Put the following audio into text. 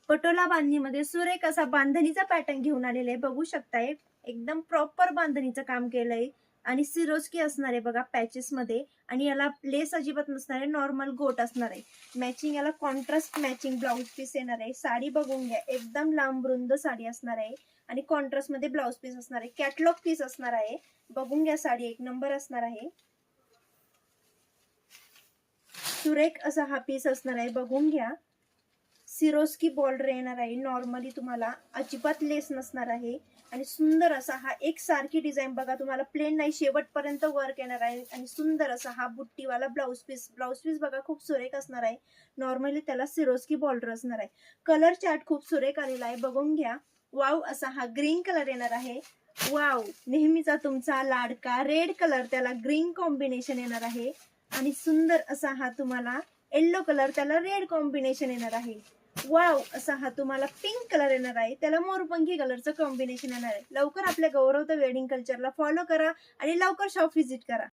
पटोला बांधणीमध्ये सुरेख असा बांधणीचा पॅटर्न घेऊन आलेला आहे, बघू शकताय. एकदम प्रॉपर बांधणीचं काम केलंय आणि सिरोस्की असणार आहे बघा पॅचेस मध्ये. आणि याला लेस अजिबात नसणार आहे, नॉर्मल गोट असणार आहे. मॅचिंग याला कॉन्ट्रास्ट मॅचिंग ब्लाउज पीस येणार आहे. साडी बघून घ्या, एकदम लांब रुंद साडी असणार आहे आणि कॉन्ट्रास्ट मध्ये ब्लाउज पीस असणार आहे. कॅटलॉग पीस असणार आहे. बघून घ्या, साडी एक नंबर असणार आहे. सुरेख असा हा पीस असणार आहे, बघून घ्या. सिरोस्की बॉर्डर येणार आहे. नॉर्मली तुम्हाला अजिबात लेस नसणार आहे आणि सुंदर असा हा एक सारखी डिझाईन बघा, तुम्हाला प्लेन नाही शेवटपर्यंत वर्क येणार आहे. आणि सुंदर असा हा बुट्टीवाला ब्लाउज पीस बघा, खूप सुरेख असणार आहे. नॉर्मली त्याला सिरोस्की बॉर्डर असणार आहे. कलर चार्ट खूप सुरेख आलेला आहे, बघून घ्या. वाव असा हा ग्रीन कलर येणार आहे. वाव, नेहमीचा तुमचा लाडका रेड कलर, त्याला ग्रीन कॉम्बिनेशन येणार आहे. आणि सुंदर असा हा तुम्हाला येल्लो कलर, त्याला रेड कॉम्बिनेशन येणार आहे. वाव असा हा तुम्हाला पिंक कलर येणार आहे, त्याला मोरपंखी कलरचं कॉम्बिनेशन येणार आहे. लवकर आपल्या गौरव द वेडिंग कल्चरला फॉलो करा आणि लवकर शॉप व्हिजिट करा.